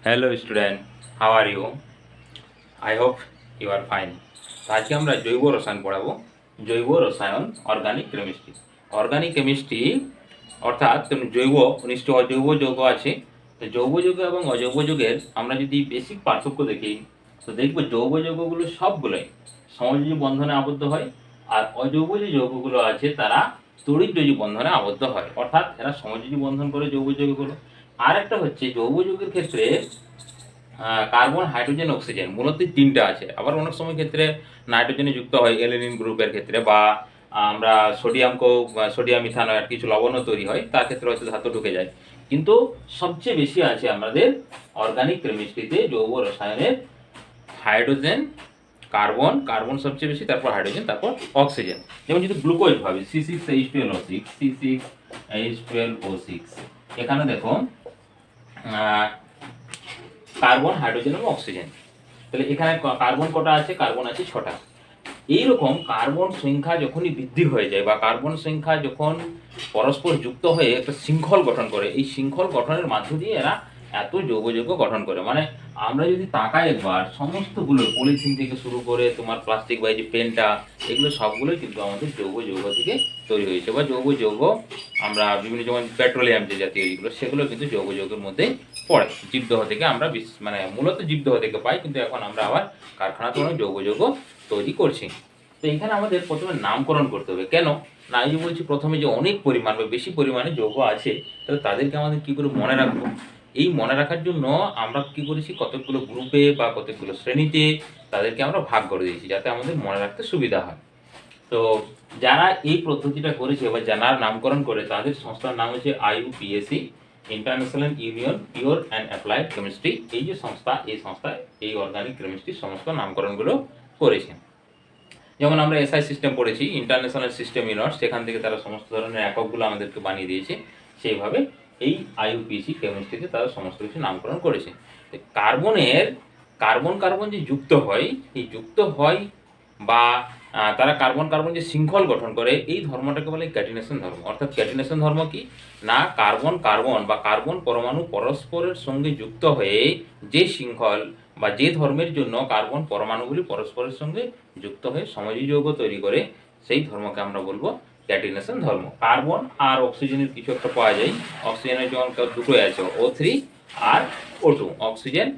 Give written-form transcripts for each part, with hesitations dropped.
Hello student, how are you? I hope you are fine. তো আজকে আমরা জৈব রসায়ন পড়াবো। জৈব রসায়ন অর্গানিক কেমিস্ট্রি অর্থাৎ তুমি জৈব নিশ্চয় অজৈব যৌগ আছে। তো যৌগ যৌগ এবং অজৈব যৌগের আমরা যদি বেসিক পার্থক্য দেখি তো দেখব যৌগ যৌগগুলো সবগুলোই সমযোজী বন্ধনে আবদ্ধ হয়, আর অজৈব যে যৌগগুলো আছে তারা তড়িৎযোজী বন্ধনে আবদ্ধ হয়, অর্থাৎ এরা সমযোজী বন্ধন করে যৌগ যৌগগুলো। আর একটা হচ্ছে যৌগ যৌগের ক্ষেত্রে কার্বন, হাইড্রোজেন, অক্সিজেন মূলত তিনটা আছে। আবার অনেক সময় ক্ষেত্রে নাইট্রোজেনে যুক্ত হয় অ্যালিনিন গ্রুপের ক্ষেত্রে, বা আমরা সোডিয়াম ইথানয়েড কিছু লবণও তৈরি হয়, তার ক্ষেত্রে হয়তো ধাতু ঢুকে যায়। কিন্তু সবচেয়ে বেশি আছে আমাদের অর্গানিক কেমিস্ট্রিতে জৈব রসায়নের হাইড্রোজেন, কার্বন, কার্বন সবচেয়ে বেশি, তারপর হাইড্রোজেন, তারপর অক্সিজেন। যেমন যদি গ্লুকোজ ভাবি C6H12O6, C6H12O6, এখানে দেখো কার্বন, হাইড্রোজেন এবং অক্সিজেন। তাহলে এখানে কার্বন কটা আছে? কার্বন আছে 6টা। এইরকম কার্বন সংখ্যা যখনই বৃদ্ধি হয়ে যায় বা কার্বন সংখ্যা যখন পরস্পর যুক্ত হয়ে একটা শৃঙ্খল গঠন করে, এই শৃঙ্খল গঠনের মাধ্য দিয়ে এরা এত যৌগ যৌগ গঠন করে। মানে আমরা যদি তাকাই একবার, সমস্তগুলো পলিথিন থেকে শুরু করে তোমার প্লাস্টিক বা এই যে পেনটা, এগুলো সবগুলোই কিন্তু আমাদের যৌগ যৌগ থেকে তৈরি হয়েছে, বা যৌগ যৌগ আমরা বিভিন্ন, যেমন পেট্রোলিয়াম যে জাতীয় যেগুলো, সেগুলো কিন্তু যৌগ যৌগের মধ্যে পড়ে। জীবদেহ থেকে আমরা মানে মূলত জীবদেহ থেকে পাই, কিন্তু এখন আমরা আবার কারখানাতে অনেক যৌগ যৌগ তৈরি করছি। তো এখানে আমাদের প্রথমে নামকরণ করতে হবে। কেন না, এই যে বলছি প্রথমে যে অনেক পরিমাণ বা বেশি পরিমাণে যৌগ আছে, তাহলে তাদেরকে আমাদের কি করে মনে রাখবো? এই মনে রাখার জন্য আমরা কি করেছি, কতগুলো গ্রুপে বা কতগুলো শ্রেণীতে তাদেরকে আমরা ভাগ করে দিয়েছি, যাতে আমাদের মনে রাখতে সুবিধা হয়। তো যারা এই পদ্ধতিটা করেছে বা যারা নামকরণ করে, তাদের সংস্থার নাম হচ্ছে IUPAC, international union pure and applied chemistry. এই যে সংস্থা, এই সংস্থায় এই অর্গানিক কেমিস্ট্রির সমস্ত নামকরণগুলো করেছে। যেমন আমরা SI সিস্টেম পড়েছি, ইন্টারন্যাশনাল সিস্টেম ইউনিট, সেখান থেকে তারা সমস্ত ধরনের এককগুলো আমাদেরকে বানিয়ে দিয়েছে। সেইভাবে এই IUPAC কেমিস্ট্রিতে তারা সমস্ত কিছু নামকরণ করেছে। কার্বনের কার্বন কার্বন যে যুক্ত হয়, এই যুক্ত হয় বা তারা কার্বন কার্বন যে শৃঙ্খল গঠন করে, এই ধর্মটাকে বলে ক্যাটিনেশন ধর্ম। অর্থাৎ ক্যাটিনেশন ধর্ম কি না, কার্বন কার্বন বা কার্বন পরমাণু পরস্পরের সঙ্গে যুক্ত হয়ে যে শৃঙ্খল বা যে ধর্মের জন্য কার্বন পরমাণুগুলি পরস্পরের সঙ্গে যুক্ত হয়ে সমযোজী যৌগ তৈরি করে, সেই ধর্মকে আমরা বলবো ক্যাটিনেশন ধর্ম। কার্বন আর অক্সিজেনের কিছু একটা পাওয়া যায়। অক্সিজেনের যেমন দুটোই আছে, O3 আর O2, অক্সিজেন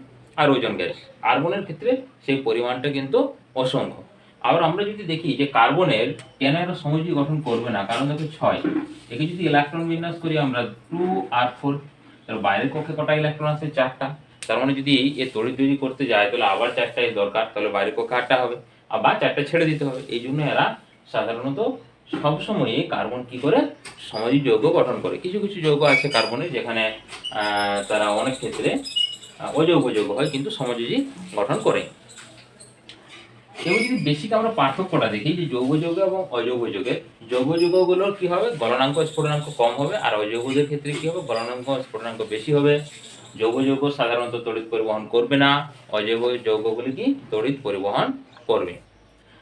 আর ওজোন গ্যাস। কার্বনের ক্ষেত্রে সেই পরিমাণটা কিন্তু অসংখ্য। আবার আমরা যদি দেখি যে কার্বনের কেন একটা সমযোজী গঠন করবে না, কারণ দেখো 6, একে যদি ইলেকট্রন বিন্যাস করি আমরা 2 আর 4, তার বাইরের কক্ষে কটা ইলেকট্রন আছে? 4টা। তার মানে যদি এ তড়িৎযোজী করতে যায় তাহলে আবার 4টা এর দরকার, তাহলে বাইরের কক্ষে 8টা হবে, আবার 4টা ছেড়ে দিতে হবে। এই জন্য এরা সাধারণত সবসময় কার্বন কি করে সমযোজী যৌগ গঠন করে। কিছু কিছু যৌগ আছে কার্বনের যেখানে তারা অনেক ক্ষেত্রে অযৌগ যৌগ হয় কিন্তু সমযোজী গঠন করে। এবার যদি বেসিক আমরা পার্থক্যটা দেখি যে যৌগ যৌগ এবং অযৌগ যৌগের, যৌগ যৌগগুলোর কি হবে, গলনাঙ্ক স্ফুটনাঙ্ক কম হবে, আর অযৌগদের ক্ষেত্রে কি হবে, গলনাঙ্ক স্ফুটনাঙ্ক বেশি হবে। যৌগ যৌগ সাধারণত তড়িৎ পরিবহন করবে না, অযৌগ যৌগগুলি কি তড়িৎ পরিবহন করবে।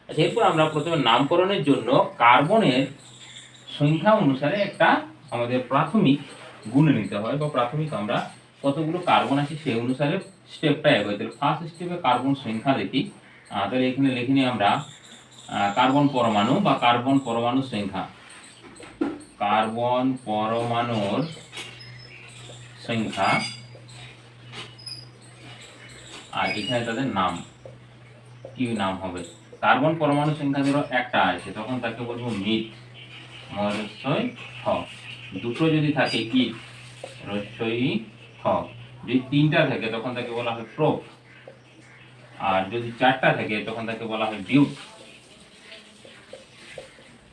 আচ্ছা, এরপর আমরা প্রথমে নামকরণের জন্য কার্বনের সংখ্যা অনুসারে একটা আমাদের প্রাথমিক গুণে নিতে হয়, বা প্রাথমিক আমরা কতগুলো কার্বন আছে সেই অনুসারে স্টেপটা এগোই। তাহলে ফার্স্ট স্টেপে কার্বন সংখ্যা দেখি। তাহলে এখানে লিখে নিই আমরা কার্বন পরমাণু বা কার্বন পরমাণু সংখ্যা, কার্বন পরমাণুর সংখ্যা, আর এখানে তাদের নাম, কি নাম হবে? কার্বন পরমাণু সংখ্যা ধরো একটা আছে, তখন তাকে বলবো মিথ, মরস্বই খ। দুটো যদি থাকে কি, রস্বই খ। যদি 3টা থাকে তখন তাকে বলা হয় প্রোপ, আর যদি 4টা থাকে তখন তাকে বলা হয় বিউট,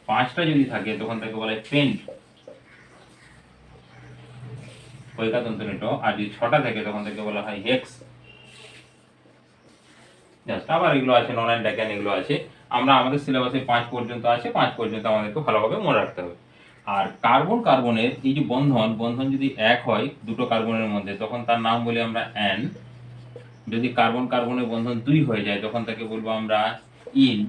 5টা যদি থাকে তখন তাকে বলা হয় পেন্ট, কৈকাতন্তনিট, আর যদি 6টা থাকে তখন তাকে বলা হয় হেক্স। জাস্ট আবার এগুলো আছে, নন অ্যান্ড ডেকেন এগুলো আছে। আমরা আমাদের সিলেবাসে 5 পর্যন্ত আছে, 5 পর্যন্ত আমাদেরকে ভালোভাবে মনে রাখতে হবে। আর কার্বন কার্বনের এই যে বন্ধন যদি এক হয় দুটো কার্বনের মধ্যে, তখন তার নাম বলি আমরা অ্যান। যদি কার্বন কার্বনের বন্ধন 2 হয়ে যায় তখন তাকে বলবো আমরা ইন।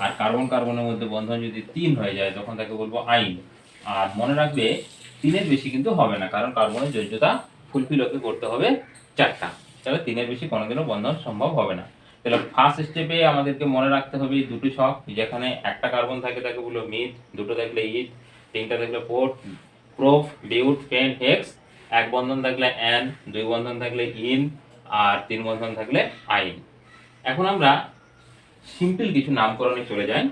আর কার্বন কার্বনের মধ্যে বন্ধন যদি 3 হয়ে যায় তখন তাকে বলবো আইন। আর মনে রাখবে 3-এর বেশি কিন্তু হবে না, কারণ কার্বনের যোজ্যতা ফুলফিল ওকে করতে হবে 4টা, তাহলে 3-এর বেশি কোনোদিনও বন্ধন সম্ভব হবে না। তাহলে ফার্স্ট স্টেপে আমাদেরকে মনে রাখতে হবে এই দুটো ছক, যেখানে একটা কার্বন থাকে তাকে বলবো মিথ, দুটো থাকলে ইথ, তিনটা থাকলে প্রোপ, বিউট, পেন্ট, হেক্স, এক বন্ধন থাকলে অ্যান, দুই বন্ধন থাকলে ইন, আর 3 বন্ধন থাকলে আইন। এখন আমরা সিম্পল কিছু নামকরণে চলে যাই।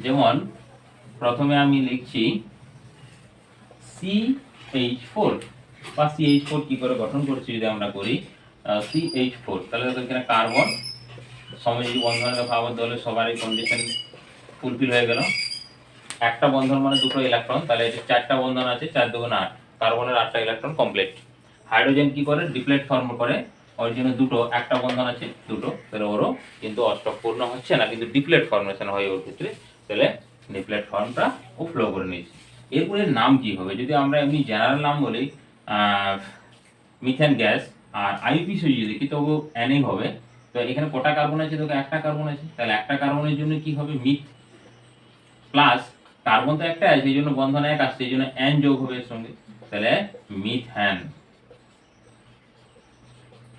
যেমন প্রথমে আমি লিখছি CH4 বা CH4 কি করে গঠন করছি যদি আমরা করি CH4, তাহলে দেখো এখানে কার্বন সমযোজী বন্ধনে দেখো আবদ্ধ হলে সবারই কন্ডিশন ফুলফিল হয়ে গেল। একটা বন্ধন মানে দুটো ইলেকট্রন, তাহলে এটা 4টা বন্ধন আছে, 4 2 8, কার্বনের 8টা ইলেকট্রন কমপ্লিট। হাইড্রোজেন কি করে ডিপ্লেট ফর্ম করে, ওর জন্য দুটো, একটা বন্ধন আছে দুটো, তাহলে ওরও কিন্তু অষ্টক পূর্ণ হচ্ছে না, কিন্তু ডিপ্লেট ফর্মেশন হয় ওর ক্ষেত্রে, তাহলে ডিপ্লেট ফর্মটা ও ফ্লো করে নিয়েছে। এরপরে নাম কি হবে, যদি আমরা এমনি জেনারেল নাম বলি মিথেন গ্যাস, আর আইপিসি যদি দেখি তবু অ্যানিং হবে। তো এখানে কটা কার্বন আছে, দেখো একটা কার্বন আছে, তাহলে একটা কার্বনের জন্য কি হবে মিথ, প্লাস কার্বন তো একটা আছে এই জন্য বন্ধন এক আসছে, এই জন্য অ্যান যোগ হবে এর সঙ্গে, তাহলে মিথ্যান,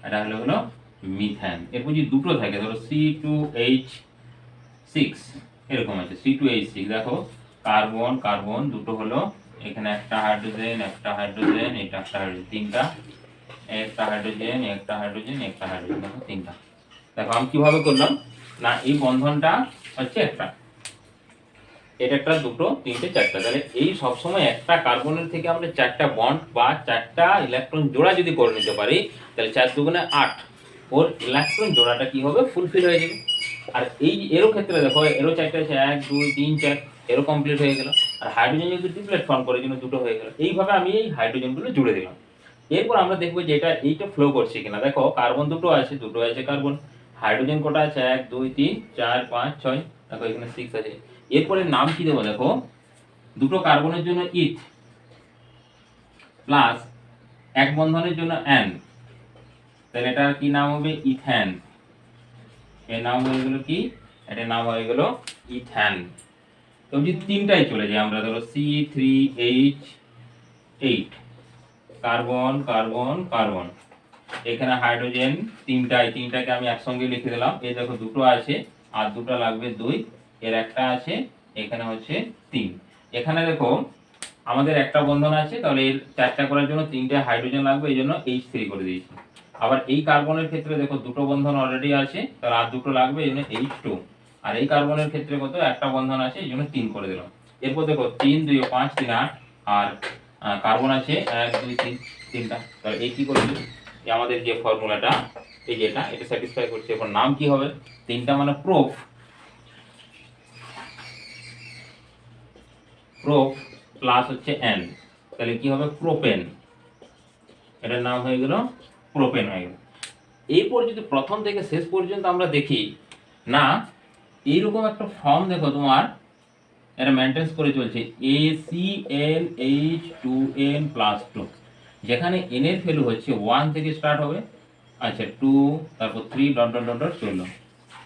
এটা হলো মিথেন। এরপর যদি দুটো থাকে ধরো C2H6 এরকম আছে, C2H6 দেখো কার্বন কার্বন দুটো হলো, এখানে একটা হাইড্রোজেন একটা হাইড্রোজেন, এটা একটা হাইড্রোজেন, তিনটা, একটা হাইড্রোজেন একটা হাইড্রোজেন একটা হাইড্রোজেন, দেখো তিনটা। দেখো আমি কিভাবে করলাম না, এই বন্ধনটা হচ্ছে একটা, এটা একটা, দুটো, তিনটে, চারটা, তাহলে এই সবসময় একটা কার্বনের থেকে আমরা 4টা বন্ড বা 4টা ইলেকট্রন জোড়া যদি করে নিতে পারি, তাহলে 4 দুগুণে 8, ওর ইলেকট্রন জোড়াটা কি হবে ফুলফিল হয়ে যাবে। আর এই এরো ক্ষেত্রে দেখো এরো 4টা আছে, 1 2 3 4, এরো কমপ্লিট হয়ে গেল। আর হাইড্রোজেন যেহেতু ট্রিপলেট ফর্ম করে জন্য দুটো হয়ে গেল। এইভাবে আমি এই হাইড্রোজেনগুলো জুড়ে দিলাম। এরপর আমরা দেখবো যে এইটা ফ্লো করছে কিনা। দেখো কার্বন দুটো আছে কার্বন, হাইড্রোজেন কটা আছে 1 2 3 4 5 6, দেখো এখানে 6 আছে। এরপরে নাম কি দেবো, দেখো দুটো কার্বনের জন্য ইথ প্লাস এক বন্ধনের জন্য অ্যান, তাহলে এটার কি নাম হবে ইথ্যান, এর নাম হয়ে গেল কি, এটার নাম হয়ে গেল ইথ্যান। তো যদি তিনটাই চলে যায় আমরা, ধরো C3H8 কার্বন কার্বন কার্বন, এখানে হাইড্রোজেন তিনটাকে আমি একসঙ্গে লিখে দিলাম। এই দেখো দুটো আছে আর দুটো লাগবে 2, এর একটা আছে, এখানে হচ্ছে 3। এখানে দেখো আমাদের একটা বন্ধন আছে, তাহলে এর 4টা করার জন্য 3টে হাইড্রোজেন লাগবে, এই জন্য H3 করে দিয়েছি। আবার এই কার্বনের ক্ষেত্রে দেখো দুটো বন্ধন অলরেডি আছে, তাহলে আর দুটো লাগবে, এই জন্য H2। আর এই কার্বনের ক্ষেত্রে কত, একটা বন্ধন আছে, এই জন্য 3 করে দিলাম। এরপর দেখো 3 2 5 3 8, আর কার্বন আছে 1 2 3, তিনটা, তাহলে এই কি করবে, আমাদের যে ফর্মুলাটা এই যেটা এটা স্যাটিসফাই করছে। এখন নাম কি হবে, তিনটা মানে প্রোপ প্লাস হচ্ছে এন, তাহলে কি হবে প্রোপেন, এটার নাম হয়ে গেল প্রোপেন হয়ে গেল। এরপর যদি প্রথম থেকে শেষ পর্যন্ত আমরা দেখি না, এইরকম একটা ফর্ম দেখো তোমার এটা মেনটেন্স করে চলছে ACNH2n+2, যেখানে n এর ভ্যালু হচ্ছে 1 থেকে স্টার্ট হবে, আচ্ছা 2, তারপর 3 ডট ডট ডট ডট চললো,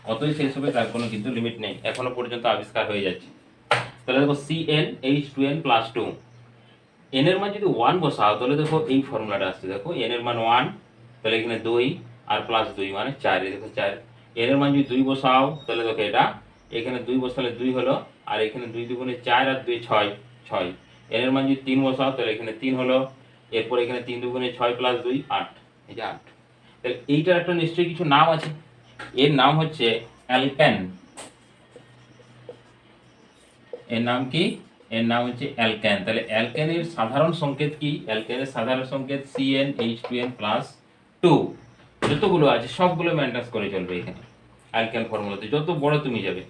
কতই শেষ হবে তার কোনো কিন্তু লিমিট নেই, এখনো পর্যন্ত আবিষ্কার হয়ে যাচ্ছে। তাহলে দেখো CnH2n+2, n এর মান যদি 1 বসাও তাহলে দেখো এই ফর্মুলাটা আসছে, দেখো n এর মান 1, তাহলে এখানে 2 আর প্লাস 2 মানে 4, এই দেখো 4। n এর মান যদি 2 বসাও তাহলে দেখো এটা এখানে 2 বসালে 2 হলো, আর এখানে 2 দুগুণে 4 আর 2 6 6। n এর মান যদি 3 বসাও তাহলে এখানে 3 হলো, এরপর এখানে 3 দুগুণে 6 প্লাস 2 8, এই যে 8। তাহলে এইটার একটা নিশ্চয়ই কিছু নাম আছে, এর নাম হচ্ছে অ্যালকেন। এর নাম কি, এর নাম হচ্ছে অ্যালকেন। তাহলে অ্যালকেনের সাধারণ সংকেত কি, অ্যালকেনের সাধারণ সংকেত CnH2n+2, যতগুলো আছে সবগুলো মেনটেন করে চলবে এখানে অ্যালকেন ফর্মুলাতে, যত বড় তুমি যাবে।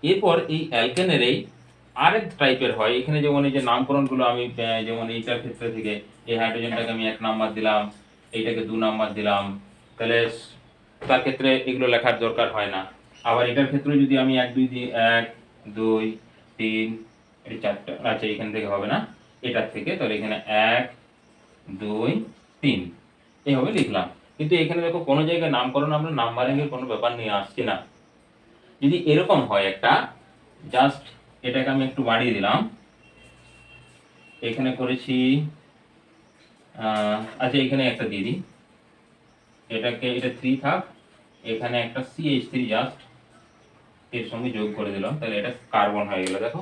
এরপর এই অ্যালকেনের এই আরেক টাইপের হয়, এখানে যেমন এই যে নামকরণগুলো আমি যেমন এইটার ক্ষেত্রে থেকে এই হাইড্রোজেনটাকে আমি 1 নাম্বার দিলাম, এইটাকে 2 নাম্বার দিলাম, তাহলে তার ক্ষেত্রে এগুলো লেখার দরকার হয় না। আবার এটার ক্ষেত্রে যদি আমি 1 2 দিই, 1 2 3, এটা 4টা, আচ্ছা এখান থেকে হবে না, এটার থেকে, তাহলে এখানে 1 2 3 এইভাবে লিখলাম। কিন্তু এখানে দেখো কোনো জায়গায় নামকরণ আমরা নাম্বারিং এর কোনো ব্যাপার নিয়ে আসছি না। যদি এরকম হয় একটা, জাস্ট এটাকে আমি একটু বাড়িয়ে দিলাম, এখানে করেছি আচ্ছা এখানে একটা দিয়ে দিই, এটা 3 থাক, এখানে একটা CH3 জাস্ট এর সঙ্গে যোগ করে দিলাম, তাহলে এটা কার্বন হয়ে গেল। দেখো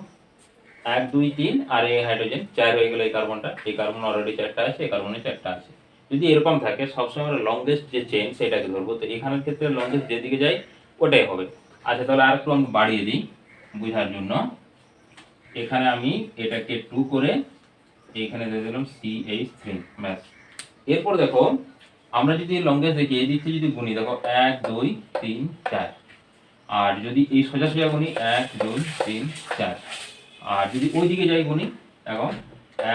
1 2 3 আর এই হাইড্রোজেন 4 হয়ে গেল। এই কার্বনটা, এই কার্বন অলরেডি 4টা আছে, এই কার্বনে 4টা আছে। যদি এরকম থাকে সবসময় আমরা লংগেস্ট যে চেইন সেটাকে ধরবো, তো এখানের ক্ষেত্রে লংগেস্ট যেদিকে যায় ওটাই হবে। আচ্ছা তাহলে আর একটু আমি বাড়িয়ে দিই বোঝার জন্য, এখানে আমি এটাকে 2 করে এইখানে দিয়ে দিলাম CH3 ব্যাস। এরপর দেখো আমরা যদি লংগেস্ট দেখি এই দিক থেকে যদি গুনি, দেখো 1 2 3 4, আর যদি এই সোজা সোজা গুনি 1 2 3 4, আর যদি ওই দিকে যাই গুনি দেখো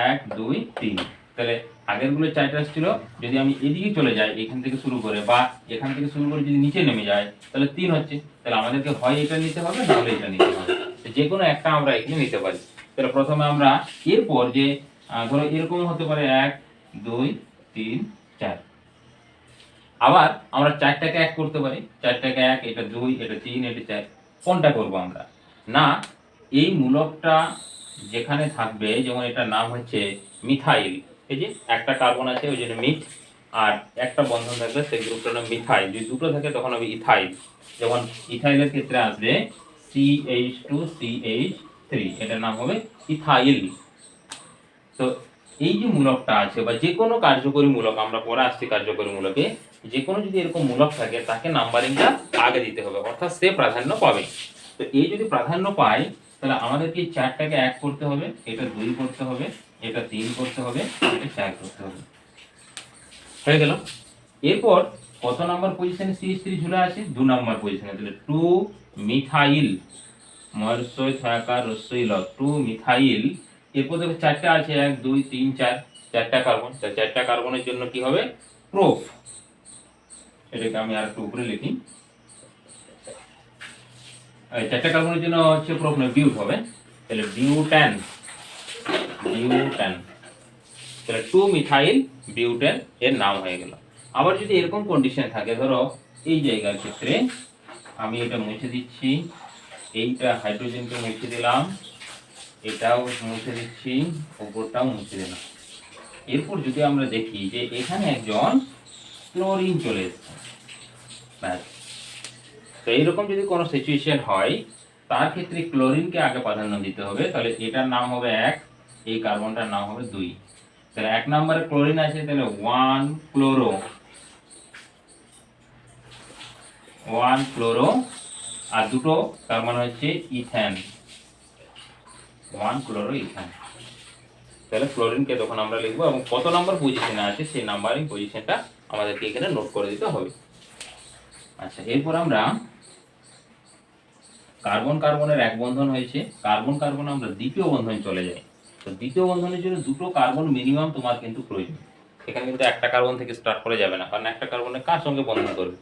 1 2 3, তাহলে আগের গুলো 4টা ছিল, যদি আমি এদিকে চলে যাই এখান থেকে শুরু করে বা এখান থেকে শুরু করে যদি নিচে নেমে যায় তাহলে 3 হচ্ছে। তাহলে আমাদেরকে হয় এটা নিতে হবে না হলে এটা নিতে হবে, যে কোনো একটা আমরা এখানে নিতে পারি। তাহলে প্রথমে আমরা এরপর যে ধরো এরকম হতে পারে 1 2 3 4, আবার আমরা 4টাকে 1 করতে পারি, 4টাকে 1, এটা 2 এটা 3 এটা 4। কোনটা করব আমরা? না, এই মূলকটা যেখানে থাকবে, যেমন এটার নাম হচ্ছে মিথাইল, এই যে একটা কার্বন আছে ওই জন্য মিথ, আর একটা বন্ধন থাকবে সেই গ্রুপটার নাম মিথাইল। যদি দুটো থাকে তখন হবে ইথাইল। যেমন ইথাইলের ক্ষেত্রে আসবে CH2CH3, এটার নাম হবে ইথাইল। তো এই যে মূলকটা আছে বা যে কোনো কার্যকরী মূলক, আমরা পরে আসছি কার্যকরী মূলকে, যে কোনো যদি এরকম মূলক থাকে তাকে নাম্বারিংটা আগে দিতে হবে, অর্থাৎ সে প্রাধান্য পাবে। তো এই যদি প্রাধান্য পায় তাহলে আমাদেরকে 4টাকে 1 করতে হবে, এটা 2 করতে হবে, এটা 3 করতে হবে, এটা 4 করতে হবে, হয়ে গেল। এরপর কত নাম্বার পজিশনে CH3 ঝুলে আছে? 2 নাম্বার পজিশনে, তাহলে 2 মিথাইল, মরসই থাকা রসই ল 2 মিথাইল। এরপর দেখো 4টা আছে 1 2 3 4, 4টা কার্বন, তাহলে 4টা কার্বনের জন্য কি হবে? প্রোপ। এটাকে আমি আর একটু উপরে লিখি, 4টা কার্বনের জন্য হচ্ছে প্রোপ না বিউট হবে, তাহলে বিউটেন, বিউটেন, তাহলে 2 মিথাইল বিউটেন এর নাম হয়ে গেল। আবার যদি এরকম কন্ডিশন থাকে, ধরো এই জায়গার ক্ষেত্রে আমি এটা মুছে দিচ্ছি, এইটা হাইড্রোজেনকে মুছে দিলাম, এটাও মুছে দিচ্ছি, উপরটাও মুছে দিলাম। এরপর যদি আমরা দেখি যে এখানে একজন ক্লোরিন চলে এসেছে, ব্যাস। তো এইরকম যদি কোনো সিচুয়েশন হয় তার ক্ষেত্রে ক্লোরিনকে আগে প্রাধান্য দিতে হবে, তাহলে এটার নাম হবে 1, এই কার্বনটার নাম হবে 2। তাহলে 1 নম্বরে ক্লোরিন আছে, তাহলে 1 ক্লোরো, 1 ক্লোরো, আর দুটো তার মানে হচ্ছে ইথেন, 1 ক্লোরো ইথেন। তাহলে ক্লোরিনকে তখন আমরা লিখবো এবং কত নম্বর পজিশনে আছে সেই নাম্বারিং পজিশনটা আমাদেরকে এখানে নোট করে দিতে হবে। আচ্ছা এরপর আমরা কার্বন কার্বনের এক বন্ধন হয়েছে, কার্বন কার্বন আমরা দ্বিতীয় বন্ধনে চলে যাই। তো দ্বিতীয় বন্ধনের জন্য দুটো কার্বন মিনিমাম তোমার কিন্তু প্রয়োজন। এখানে কিন্তু একটা কার্বন থেকে স্টার্ট করা যাবে না, কারণ একটা কার্বনে কার সঙ্গে বন্ধন করবে?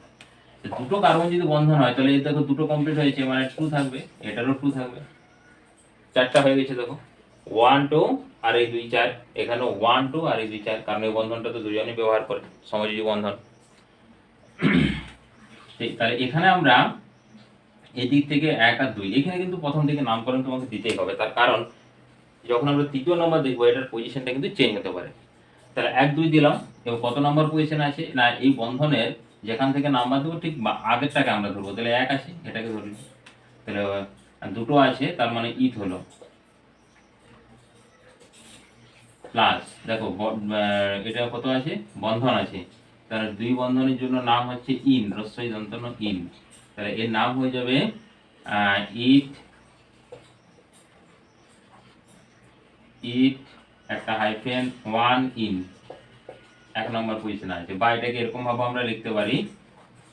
দুটো কার্বন যদি বন্ধন হয় তাহলে এই দেখো দুটো কমপ্লিট হয়েছে, মানে 2 থাকবে, এটারও 2 থাকবে, 4টা হয়ে গেছে। দেখো 1 2 আর এই 2 4, এখানেও 1 2 আর এই 2 4, কারণ এই বন্ধনটা তো দুজনেই ব্যবহার করে, সমযোজী বন্ধন। তাহলে এখানে আমরা এদিক থেকে 1 আর 2, এখানে কিন্তু প্রথম থেকে নামকরণ তোমাকে দিতেই হবে, তার কারণ যখন আমরা তৃতীয় নম্বর দেখবো এটার পজিশনটা কিন্তু চেঞ্জ হতে পারে। তাহলে 1 2 দিলাম, এবং কত নম্বর পজিশনে আছে না এই বন্ধনের যেখান থেকে নাম্বার দেবো ঠিক আগেরটাকে আমরা ধরবো, তাহলে 1 আছে এটাকে ধরি, তাহলে দুটো আছে তার মানে ইথ হলো, প্লাস দেখো এটা কত আছে? বন্ধন আছে, তাহলে 2 বন্ধনের জন্য নাম হচ্ছে ইন, রস্বই দন্তন ইন, তাহলে এর নাম হয়ে যাবে ইথ, ইথ একটা হাইফেন 1 ইন, 1 নম্বর পজিশনে আছে। বা এটাকে এরকম ভাবে আমরা লিখতে পারি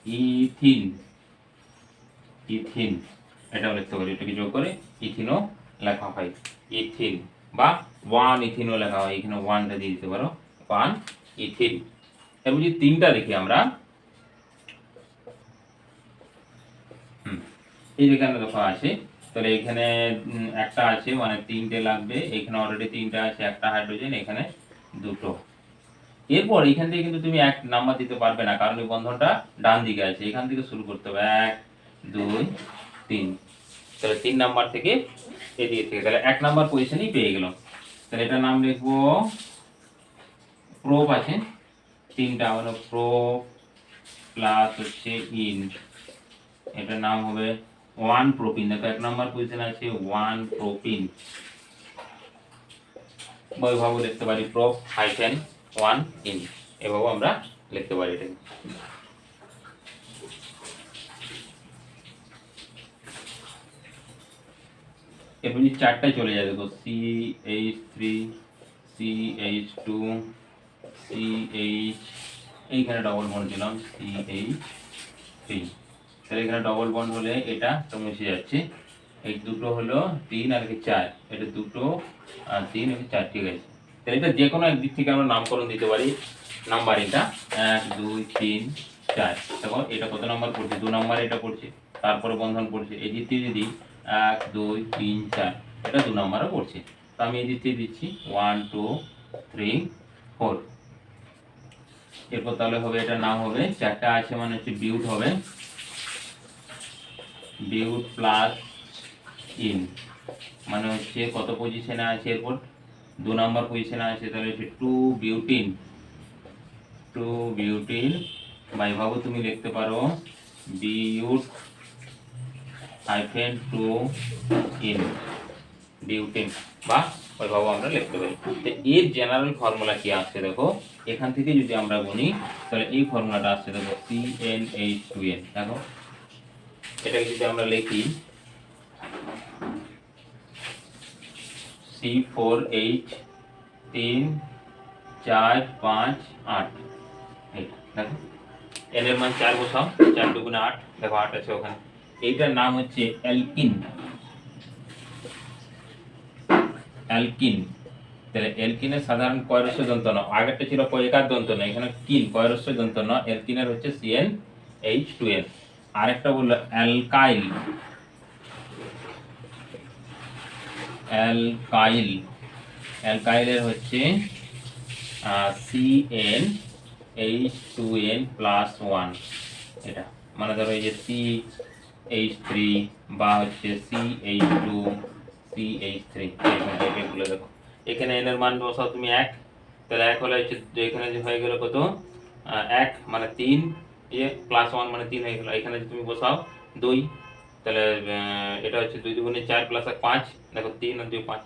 ইথিন, ইথিন এটাও লিখতে পারি, এটাকে যোগ করে ইথিনও লেখা হয়, ইথিন, বা 1 ইথিনও লেখা হয়, এখানে 1টা দিয়ে দিতে পারো, 1 ইথিন। এবার যদি 3টা দেখি আমরা, এই যেখানে দেখো আছে, তাহলে এখানে একটা আছে মানে 3টে লাগবে, এখানে অলরেডি 3টা আছে, একটা হাইড্রোজেন, এখানে দুটো। এরপর এখান থেকে কিন্তু তুমি 1 নাম্বার দিতে পারবে না, কারণ এই বন্ধনটা ডান দিকে আছে, এখান থেকে শুরু করতে হবে 1 2 3, তাহলে 3 নাম্বার থেকে এদিকে থেকে, তাহলে 1 নাম্বার পজিশনেই পেয়ে গেল। তাহলে এটার নাম লিখবো প্রোপ আছে তিনটা, মানে প্রোপ প্লাস হচ্ছে ইন, এটার নাম হবে 1 প্রোপিন। দেখো 1 নম্বর পজিশন আছে 1 প্রোপিন, ওইভাবে লিখতে পারি প্রোপ হাইফেন 1 ইন, এভাবে আমরা লিখতে পারি এটাকে। এরপর যদি চারটায় চলে যায়, দেখো CH3 CH2 CH, এইখানে ডবল বন্ড দিলাম CH3, তাহলে এখানে ডবল বন্ড হলে এটা তো মিশে যাচ্ছে, এই দুটো হলো 3 আর কি 4, এটা দুটো আর 3 আর 4, ঠিক আছে। তাহলে এটা যে কোনো একদিক থেকে আমরা নামকরণ দিতে পারি নাম্বারিংটা 1 2 3 4। দেখো এটা কত নাম্বার পড়ছে, 2 নাম্বার এটা পড়ছে, তারপরে বন্ধন পড়ছে, এই দিক থেকে যদি 1 2 3 4, এটা 2 নাম্বারও পড়ছে, তো আমি এই দিক থেকে দিচ্ছি 1 2 3 4। এরপর তাহলে হবে এটার নাম হবে, চারটা আছে মানে হচ্ছে বিউট হবে, বিউট প্লাস ইন, মানে হচ্ছে কত পজিশনে আছে, এরপর 2 নাম্বার পজিশনে আছে, তাহলে হচ্ছে 2 বিউটিন, 2 বিউটিন, বা এভাবে তুমি লিখতে পারো বিউট হাইফেন 2 ইন বিউটিন, বা ওইভাবে আমরা লিখতে পারি। তো এর জেনারেল ফর্মুলা কি আসছে দেখো, এখান থেকে যদি আমরা গুনি তাহলে এই ফর্মুলাটা আসছে দেখো CnH2n। দেখো এটাকে যদি আমরা লিখি C4H3 4 5 8, এটা দেখো n এর মান 4 বসাও, 4 দুগুণে 8, দেখো 8 আছে ওখানে। এইটার নাম হচ্ছে অ্যালকিন, অ্যালকিন। তাহলে অ্যালকিনের সাধারণ কয়রস্য দন্ত ন, আগেরটা ছিল কয়কার দন্ত ন, এখানে কিন কয়রস্য দন্ত ন, অ্যালকিনের হচ্ছে CnH2n। আরেকটা বললো অ্যালকাইল, অ্যালকাইল, অ্যালকাইলের হচ্ছে CnH2n প্লাস 1, এটা মানে ধরো এই যে CH3 বা হচ্ছে CH2 CH3, এগুলো দেখো এখানে n এর মান বসাও তুমি 1, তাহলে 1 হলে হচ্ছে এখানে যে হয়ে গেল কত 1 মানে 3, ইয়ে প্লাস 1 মানে 3 হয়ে গেল, এখানে যদি তুমি বসাও 2, তাহলে এটা হচ্ছে 2 দুগুণে 4 প্লাস 1 5, দেখো 3 আর 2 5,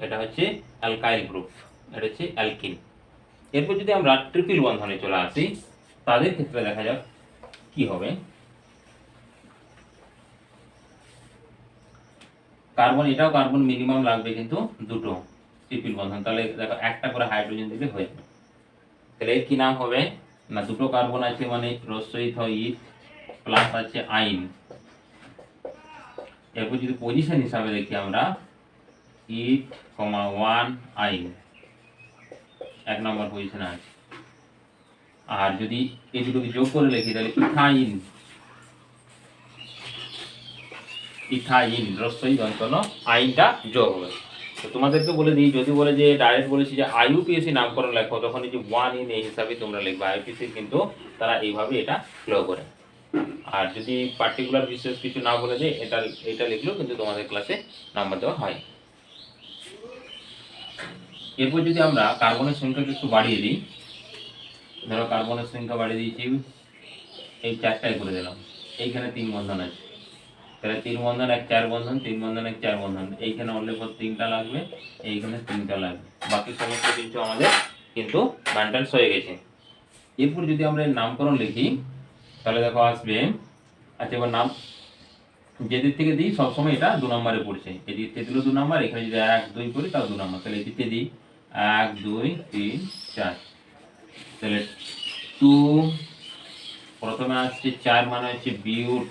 এটা হচ্ছে অ্যালকাইল গ্রুপ, এটা হচ্ছে অ্যালকিন। এরপর যদি আমরা ট্রিপল বন্ধনে চলে আসি, তাদের ক্ষেত্রে দেখা যাক কি হবে। কার্বন, এটাও কার্বন মিনিমাম লাগবে কিন্তু দুটো ট্রিপল বন্ধন, তাহলে দেখো একটা করে হাইড্রোজেন দিলে হয়ে যাবে। তাহলে এর কি নাম হবে না, দুটো কার্বন আছে মানে রস্যইথ ইথ প্লাস আছে আইন। এরপর যদি পজিশন হিসাবে দেখি আমরা ইথ 1 আইন 1 নম্বর পজিশনে আছে, আর যদি এই দুটোকে যোগ করে লিখি তাহলে ইথাইন, ইথাইন রস্যই দন্তন আইনটা যোগ হবে। তো তোমাদেরকে বলে দিই, যদি বলে যে ডাইরেক্ট বলেছি যে IUPAC নামকরণ লেখো, তখন এই যে 1 ইন এই হিসাবে তোমরা লিখবে, IUPAC কিন্তু তারা এইভাবে এটা ফ্লো করে। আর যদি পার্টিকুলার বিশেষ কিছু না বলে যে এটা লিখলেও কিন্তু তোমাদের ক্লাসে নাম্বার দেওয়া হয়। এরপর যদি আমরা কার্বনের সংখ্যাকে একটু বাড়িয়ে দিই, ধরো কার্বনের সংখ্যা বাড়িয়ে দিয়েছি, এই 4টায় করে দিলাম, এইখানে 3 বন্ধন আছে, তাহলে 3 বন্ধন 1 4 বন্ধন, 3 বন্ধন 1 4 বন্ধন, এইখানে অনলি ফর 3টা লাগবে, এইখানে 3টা লাগবে, বাকি সমস্ত কিছু আমাদের কিন্তু মেনটেন্স হয়ে গেছে। এরপর যদি আমরা এর নামকরণ লিখি তাহলে দেখো আসবে, আচ্ছা এবার নাম যেদিক থেকে দিই সবসময় এটা 2 নম্বরে পড়ছে, এই দিক থেকে দিল 2 নম্বর, এখানে যদি 1 2 করি তাও 2 নম্বর, তাহলে এই দিক থেকে দিই 1 2 3 4, তাহলে 2 প্রথমে আসছে 4 মানে হচ্ছে বিউট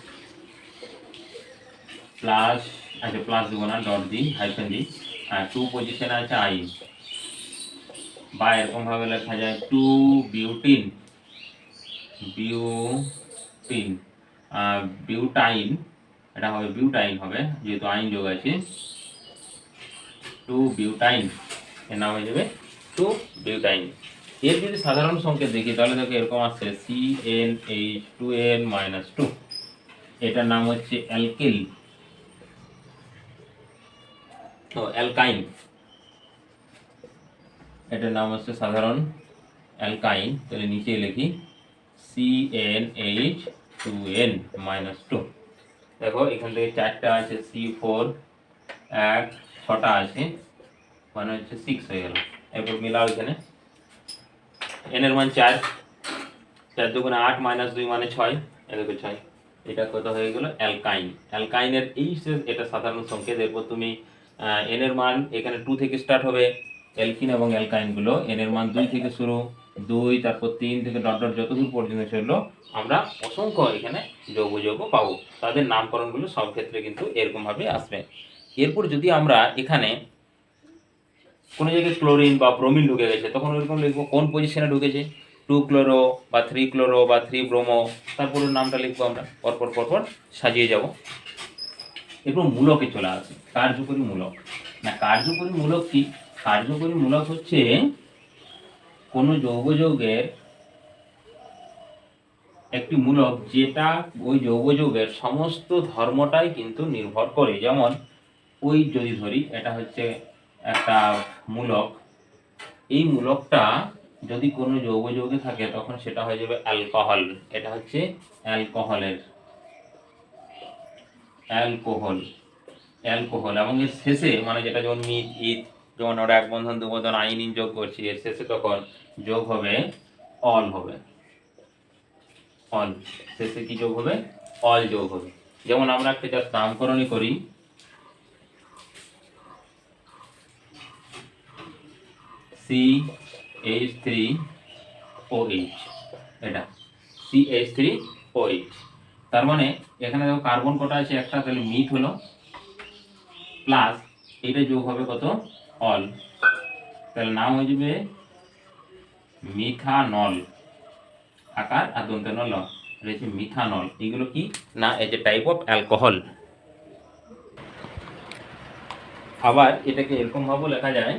প্লাস, আচ্ছা প্লাস দেবো না, ডট দিই হাইফেন দিই, আর 2 পজিশনে আছে আইন, বা এরকম ভাবে লেখা যায় 2 বিউটিন, বিউটিন বিউটাইন, এটা হবে বিউটাইন হবে যেহেতু আইন যোগ আছে, 2 বিউটাইন, এর নাম হয়ে যাবে 2 বিউটাইন। এর যদি সাধারণ সংকেত দেখি তাহলে দেখো এরকম আসছে CnH2n-2, এটার নাম হচ্ছে অ্যালকিল, অ্যালকাইন, এটার নাম হচ্ছে সাধারণ অ্যালকাইন, তাহলে নিচে লিখি CnH2n -2। দেখো এখান থেকে 4টা আছে, C4 1 6টা আছে, মানে হচ্ছে 6 হয়ে গেল। এরপর মিলাও, এখানে n এর মান 4, 4 দুগুণে 8 -2 মানে 6, এদিকে 6, এটা কত হয়ে গেল অ্যালকাইন। অ্যালকাইনের এই এটা সাধারণ সংকেত। এরপর তুমি n এর মান এখানে 2 থেকে স্টার্ট হবে, অ্যালকিন এবং অ্যালকাইনগুলো n এর মান 2 থেকে শুরু, 2 তারপর 3 থেকে ডট ডট যতদূর পর্যন্ত চললো, আমরা অসংখ্য এখানে যৌগ পাবো। তাদের নামকরণগুলো সব ক্ষেত্রে কিন্তু এরকমভাবে আসবে। এরপর যদি আমরা এখানে কোনো জায়গায় ক্লোরিন বা ব্রোমিন ঢুকে গেছে, তখন ওইরকম লিখবো কোন পজিশনে ঢুকেছে, 2 ক্লোরো বা 3 ক্লোরো বা 3 ব্রোমো, তারপরে নামটা লিখবো আমরা, পরপর সাজিয়ে যাব। এরপর মূলকে চলে আসে, কার্যকরী মূলক। না, কার্যকরী মূলক কি? কার্যকরী মূলক হচ্ছে কোনো যৌগের একটি মূলক যেটা ওই যৌগের সমস্ত ধর্মটাই কিন্তু নির্ভর করে। যেমন ওই যদি ধরি এটা হচ্ছে একটা মূলক, এই মূলকটা যদি কোনো যৌগে থাকে তখন সেটা হয়ে যাবে অ্যালকোহল। এটা হচ্ছে অ্যালকোহল এবং এর শেষে মানে যেটা যেমন মিথ ইথ, যেমন ওরা এক বন্ধন দু বন্ধন আইনিন যোগ করছি, এর শেষে তখন যোগ হবে অল হবে। অল শেষে কি যোগ হবে? অল যোগ হবে। যেমন আমরা একটা জাস্ট নামকরণই করি, CH3OH, এটা CH3OH। তার মানে এখানে দেখো কার্বন কটা আছে? একটা, তাহলে মিথ হলো, প্লাস এটা যোগ হবে কত? অল, তাহলে নাম হয়ে যাবে মিথানল। আকার আর দন্তের ল রয়েছে মিথানল। এগুলো কি না, as a type of alcohol. আবার এটাকে এরকম ভাবে লেখা যায়,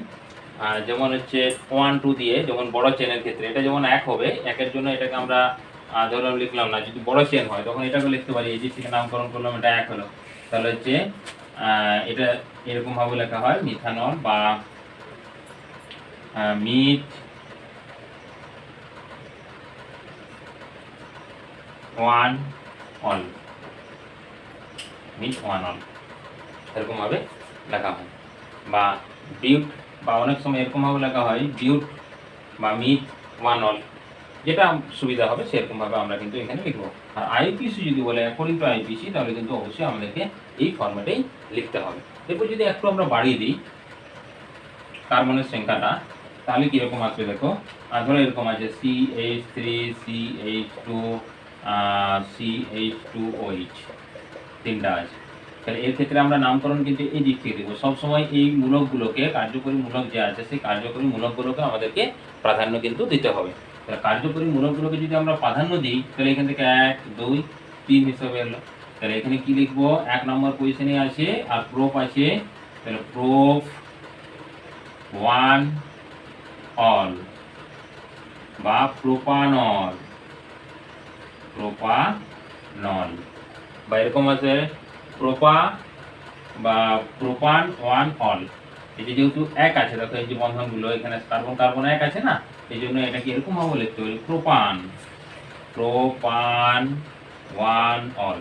যেমন হচ্ছে 1 2 দিয়ে, যেমন বড় চেনের ক্ষেত্রে এটা যেমন 1 হবে, 1-এর জন্য এটাকে আমরা ধরলাম লিখলাম না, যদি বড় চেন হয় তখন এটাকে লিখতে পারি, এই যে থেকে নামকরণ করলাম, এটা 1 হলো, তাহলে হচ্ছে এটা এরকম ভাবে লেখা হয় মিথানল বা মিথ 1 অল, মিথ 1 অল, এরকম ভাবে লেখা হয়। বা বিউট, বা অনেক সময় এরকম ভাবে লেখা হয় বিউট বা মিথ 1 অল, যেটা সুবিধা হবে সেরকম ভাবে আমরা কিন্তু এখানে লিখবো। আর আইপিসি যদি বলে অ্যাকর্ডিং টু আইপিসি, তাহলে কিন্তু অবশ্যই আমাদেরকে এই ফরম্যাটেই লিখতে হবে। এরপর যদি একটু আমরা বাড়িয়ে দিই কার্বনের সংখ্যাটা, তাহলে কিরকম আসবে দেখো। ধরো এরকম আছে CH3 CH2 CH2OH, 3টা আছে। তাহলে এর ক্ষেত্রে আমরা নামকরণ কিন্তু এই দিক থেকে দেবো। সবসময় এই মূলকগুলোকে, কার্যকরী মূলক যে আছে সেই কার্যকরী মূলকগুলোকে আমাদেরকে প্রাধান্য কিন্তু দিতে হবে। তাহলে কার্যকরী মূলকগুলোকে যদি আমরা প্রাধান্য দিই, তাহলে এখান থেকে 1 2 3 হিসাবে এলো। তাহলে এখানে কি লিখবো? 1 নম্বর পজিশনে আছে আর প্রোপ আছে, তাহলে প্রোপ 1 অল বা প্রোপানল, বা এরকম আছে প্রোপা বা প্রোপান 1 অল। এই যে যেহেতু 1 আছে, দেখো এই যে বন্ধনগুলো এখানে কার্বন 1 আছে না, এই জন্য এটাকে এরকম ভাবে লিখতে হবে প্রোপান 1 অল।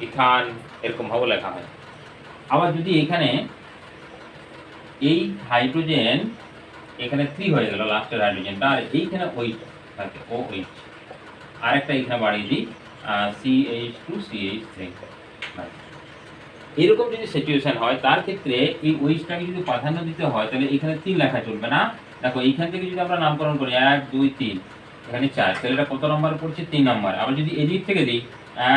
ইথান এরকম ভাবে লেখা হয়। আবার যদি এখানে এই হাইড্রোজেন এখানে 3 হয়ে গেল লাস্টের হাইড্রোজেনটা, আর এইখানে OH থাকে, OH, আরেকটা এখানে বাড়িয়ে দিই CH2 CH3। এরকম যদি সিচুয়েশন হয়, তার ক্ষেত্রে এই OH-টাকে যদি প্রাধান্য দিতে হয়, তাহলে এখানে 3 লেখা চলবে না। দেখো এইখান থেকে যদি আমরা নামকরণ করি 1 2 3, এখানে 4, তাহলে এটা কত নম্বরে পড়ছে? 3 নম্বর। আবার যদি এদিক থেকে দিই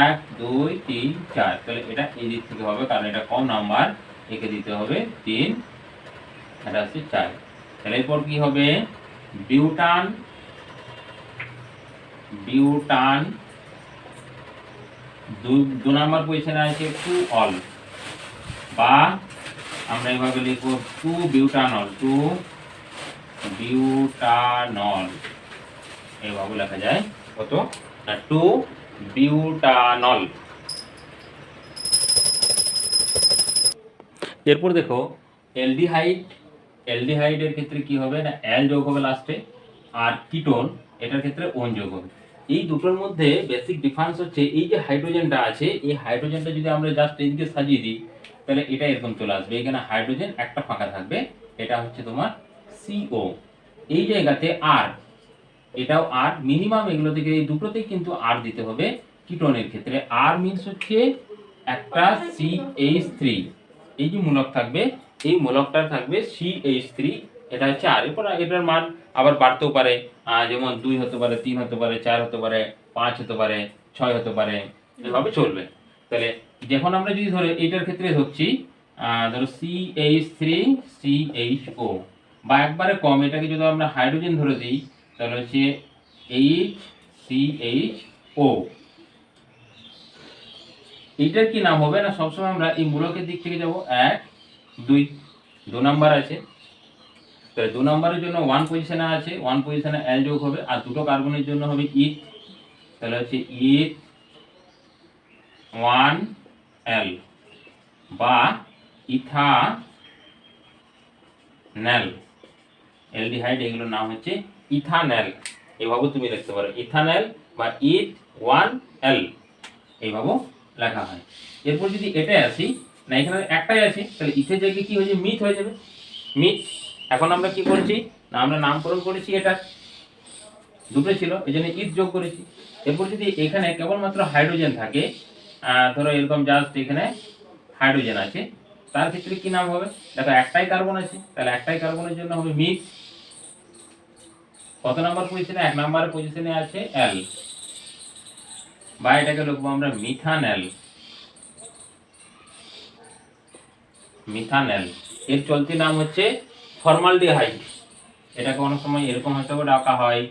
1 2 3 4, তাহলে এটা এদিক থেকে হবে, কারণ এটা কম নাম্বার, একে দিতে হবে 3, এটা হচ্ছে 4। তাহলে এরপর কি হবে? বিউটান 2 নম্বর পজিশনে আছে 2 অল, বা আমরা এইভাবে লিখবো 2 বিউটানল, এইভাবে লেখা যায়। কত না? 2 বিউটানল। এরপর দেখো অ্যালডিহাইড অ্যালডিহাইডের ক্ষেত্রে কি হবে না, অ্যাল যোগ হবে লাস্টে, আর কিটোন এটার ক্ষেত্রে ওন যোগ হবে। এই দুটোর মধ্যে বেসিক ডিফারেন্স হচ্ছে এই যে হাইড্রোজেনটা আছে, এই হাইড্রোজেনটা যদি আমরা জাস্ট এইদিকে সাজিয়ে দিই তাহলে এটা এরকম চলে আসবে, এখানে হাইড্রোজেন একটা ফাঁকা থাকবে, এটা হচ্ছে তোমার সিও। এই জায়গাতে আর, এটাও আর, মিনিমাম এগুলো থেকে এই দুটোতেই কিন্তু আর দিতে হবে। কিটোনের ক্ষেত্রে আর মিন্স হচ্ছে একটা CH3, এই যে মূলক থাকবে এই মূলকটা থাকবে CH3, এটা হচ্ছে আর। এরপর এটার মান আবার বাড়তেও পারে, যেমন 2 হতে পারে, 3 হতে পারে, 4 হতে পারে, 5 হতে পারে, 6 হতে পারে, এভাবে চলবে। তাহলে যখন আমরা যদি ধরে এটার ক্ষেত্রে ধরছি, ধরো CH3CHO, বা একবারে কম এটাকে যদি আমরা হাইড্রোজেন ধরে দিই তাহলে হচ্ছে HCHO। এইটার কি নাম হবে না, সবসময় আমরা এই মূলকের দিক থেকে যাব 1 2 নাম্বার আছে, তাহলে 2 নাম্বারের জন্য 1 পজিশনে আছে, 1 পজিশনে অ্যাল যোগ হবে, আর দুটো কার্বনের জন্য হবে ইথ, তাহলে হচ্ছে ইথ 1L বা ইথানল। অ্যালডিহাইড এগুলোর নাম হচ্ছে ইথানল, এইভাবে তুমি লিখতে পারো ইথানল বা ইথ 1L, এইভাবে লেখা হয়। এরপর যদি এটাই আসি না, এখানে একটাই আছে, তাহলে ইথের জায়গায় কি হয়ে যাবে, মিথ হয়ে যাবে, মিথ। এখন আমরা কি করছি না, আমরা নামকরণ করেছি, এটা দুটো ছিল এই জন্য ইথ যোগ করেছি। এরপর যদি এখানে কেবলমাত্র হাইড্রোজেন থাকে, ধরো এরকম জাস্ট এখানে হাইড্রোজেন আছে, তার ক্ষেত্রে কি নাম হবে, দেখো একটাই কার্বন আছে, তাহলে একটাই কার্বনের জন্য হবে মিথ। কত নাম্বার পজিশনে, 1 নাম্বার পজিশনে আছে এল, বা এটাকে লিখবো আমরা মিথানল, মিথানল। এর চলতি নাম হচ্ছে ফর্মালডিহাইড, এটাকে অনেক সময় এরকম হয়তো ডাকা হয়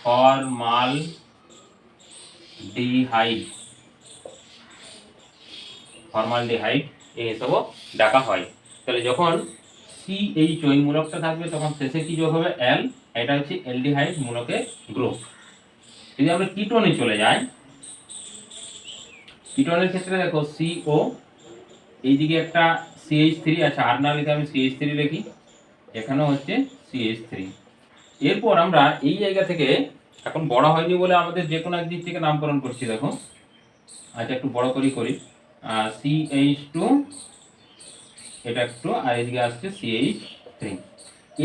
ফর্মালডিহাইড, ফর্মালডিহাইড এই হিসাবেও ডাকা হয়। তাহলে যখন CH ওই মূলকটা থাকবে তখন শেষে কি যোগ হবে, L, এটা হচ্ছে অ্যালডিহাইড মূলকের গ্রুপ। যদি আমরা কিটোনে চলে যাই, কিটোনের ক্ষেত্রে দেখো CO, এইদিকে একটা CH3 আছে, আর না লিখে আমি CH3 লিখি, এখানেও হচ্ছে CH3। এরপর আমরা এই জায়গা থেকে, এখন বড় হয়নি বলে আমাদের যে কোনো একদিক থেকে নামকরণ করছি, দেখো আচ্ছা একটু বড় করি CH2, এটা একটু, আর এদিকে আসছে CH3।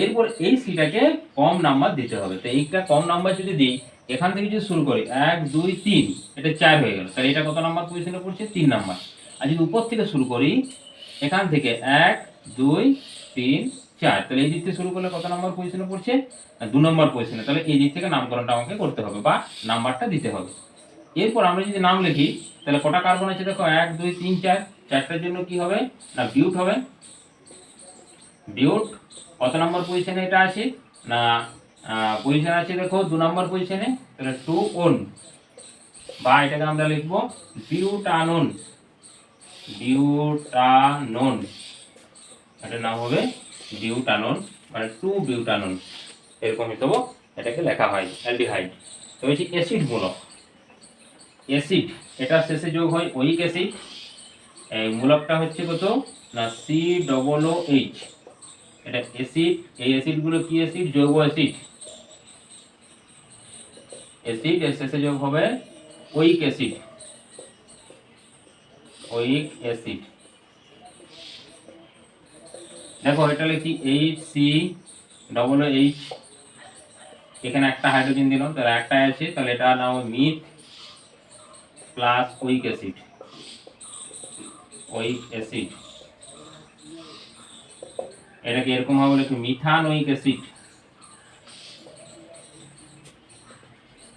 এরপর এই সিটাকে কম নাম্বার দিতে হবে, তো এইটা কম নাম্বার যদি দিই, এখান থেকে যদি শুরু করি 1 2 3, এটা 4 হয়ে গেল, তাহলে এটা কত নাম্বার পজিশনে পড়ছে, 3 নাম্বার। আর যদি উপর থেকে শুরু করি, এখান থেকে 1 2 3 4, তাহলে এই দিক থেকে শুরু করলে কত নাম্বার পজিশনে পড়ছে, 2 নম্বর পজিশনে, তাহলে এই দিক থেকে নামকরণটা আমাকে করতে হবে বা নাম্বারটা দিতে হবে। এরপর আমরা যদি নাম লিখি তাহলে কটা কার্বন আছে দেখো, 1 2 3 4, চারটার জন্য কি হবে না বিউট হবে। বিউট কত নম্বর পজিশনে এটা আছে না, পজিশন আছে দেখো 2 নম্বর পজিশনে, তাহলে 2 ওন, বা এটাকে আমরা লিখব বিউটানোন, বিউটানোন, এটার নাম হবে বিউটানোন, মানে 2 বিউটানোন, এরকম হিসেবে এটাকে লেখা হয় অ্যালডিহাইড। তো হচ্ছে অ্যাসিড মূলক, অ্যাসিড এটা শেষে যোগ হয় ওইক অ্যাসিড, এই মূলকটা হচ্ছে কত না COOH, এটা অ্যাসিড। এই অ্যাসিডগুলো কি অ্যাসিড, জৈব অ্যাসিড, অ্যাসিড এর শেষে যোগ হবে ওইক অ্যাসিড, ওইক অ্যাসিড। দেখো এটা লিখি HCOOH, এখানে একটা হাইড্রোজেন দিলাম, তাহলে একটা আছে, তাহলে এটা নাম মিথ প্লাস ওইক অ্যাসিড, ওইক অ্যাসিড। এটাকে এরকম ভাবে লিখি মিথানোইক অ্যাসিড,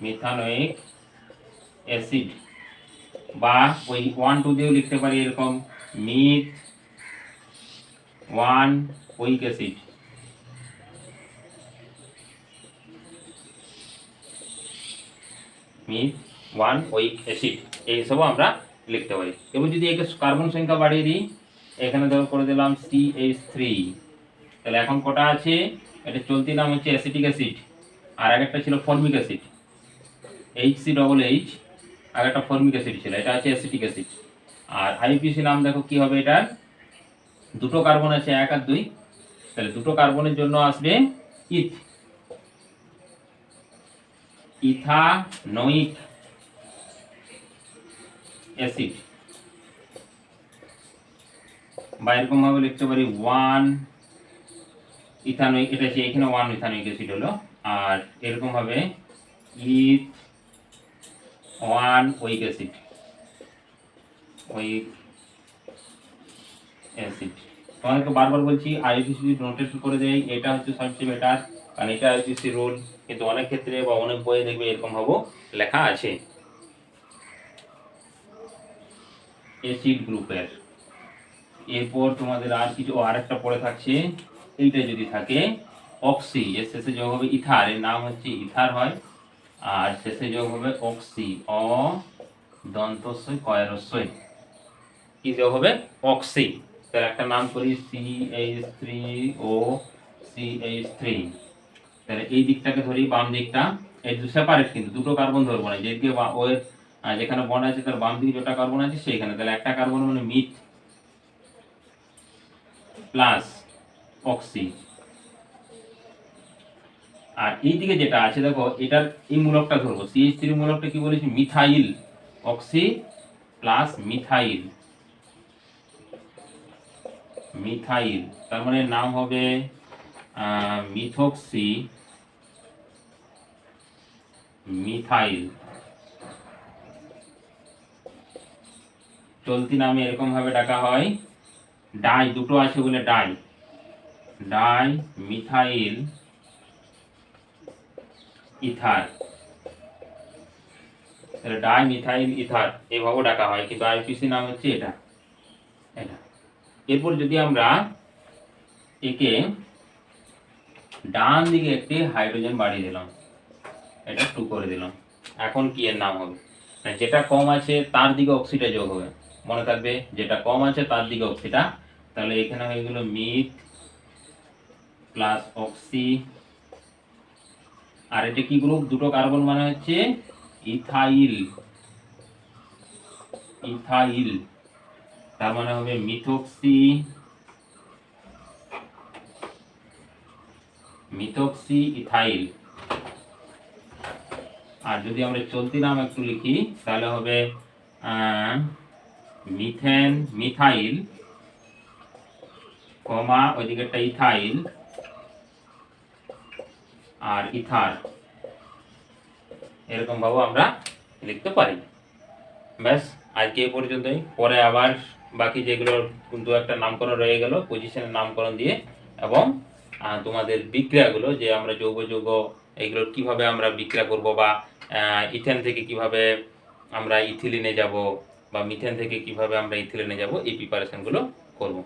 মিথানোইক অ্যাসিড, বা ওই 1 2 দিয়েও লিখতে পারি এরকম মিথ 1 ওইক অ্যাসিড। মিথ 1 ওইক অ্যাসিড, এই হিসাবে আমরা লিখতে পারি। এবার যদি একে কার্বন সংখ্যা বাড়িয়ে দিই, এখানে ধরো করে দিলাম CH3, তাহলে এখন কটা আছে, এটা চলতি নাম হচ্ছে অ্যাসিটিক অ্যাসিড, আর একটা ছিল ফর্মিক অ্যাসিড, HCOOH, আর একটা ফর্মিক অ্যাসিড ছিল, এটা আছে অ্যাসিটিক অ্যাসিড। আর IUPAC নাম দেখো কি হবে, এটার দুটো কার্বন আছে 1 আর 2, তাহলে দুটো কার্বনের জন্য আসবে ইথ, ইথানোয়িক অ্যাসিড। বা এরকম ভাবে লিখতে পারি 1 ইথানোয়িক, এটা হচ্ছে এখানে 1 ইথানোয়িক অ্যাসিড হলো। আর এরকম ভাবে ইথ 1 ওয়িক অ্যাসিড, ওয়িক অ্যাসিড। তোমাদেরকে বারবার বলছি আইউপিসি নোটেশন করে দেয়, এটা হচ্ছে সবচেয়ে বেটার, কারণ এটা আইউপিসি রুল। কিন্তু অনেক ক্ষেত্রে বা অনেক বইয়ে দেখবে এরকম ভাবে লেখা আছে। অ্যাসিড গ্রুপের এরপর তোমাদের আর কিছু আরেকটা পড়ে থাকছে, এইটা যদি থাকে অক্সি, এর শেষে যোগ হবে ইথার, এর নাম হচ্ছে ইথার হয়। আর শেষে যোগ হবে অক্সি, অ দন্তস্বই কয়রস্বই, কি যোগ হবে অক্সি। তার একটা নাম করি CH3O CH3। তাহলে এই দিকটাকে ধরি, বাম দিকটা এই সেপারেট, কিন্তু দুটো কার্বন ধরবো না, যেদিকে ওর যেখানে বন্ড আছে তার বাম দিকে যেটা কার্বন আছে সেইখানে, তাহলে একটা কার্বন মানে মিথ প্লাস অক্সি। আর এই দিকে যেটা আছে দেখো, এটার এই মূলকটা ধরবো, CH3 মূলকটা কি বলেছি, methyl, oxy plus methyl, methyl, তার মানে নাম হবে মিথক্সি মিথাইল। চলতি নামে এরকম ভাবে ডাকা হয়। ডাই দুটো আছে বলে di, di methyl ether, di methyl ether এভাবে ডাকা হয়, কিন্তু আইপিসি নাম হচ্ছে এটা। এটা এরপর যদি আমরা একে ডান দিকে একটি হাইড্রোজেন বাড়িয়ে দিলাম, এটা 2 করে দিলাম, এখন কি এর নাম হবে, যেটা কম আছে তার দিকে অক্সিটা যোগ হবে, মনে থাকবে যেটা কম আছে তার দিকে অক্সিটা। তাহলে এখানে হয়ে গেল মিথ প্লাস অক্সি। আর এটা কি গ্রুপ, দুটো কার্বন মানে হচ্ছে ইথাইল, ইথাইল, তার মানে হবে মিথক্সি, মিথক্সি ইথাইল। আর যদি আমরা চলতি নাম একটু লিখি তাহলে হবে মিথেন মিথাইল, কমা ওইদিকে একটা ইথাইল আর ইথার, এরকম ভাবে আমরা লিখতে পারি। ব্যাস আজকে এই পর্যন্তই, পরে আবার বাকি যেগুলোর কিন্তু একটা নামকরণ রয়ে গেল পজিশনের নামকরণ দিয়ে, এবং তোমাদের বিক্রিয়াগুলো যে আমরা যৌগ যৌগ এইগুলোর কিভাবে আমরা বিক্রিয়া করব, বা ইথেন থেকে কিভাবে আমরা ইথিলিনে যাব, বা মিথেন থেকে কিভাবে আমরা ইথিলিনে যাব, এই প্রিপারেশনগুলো করব।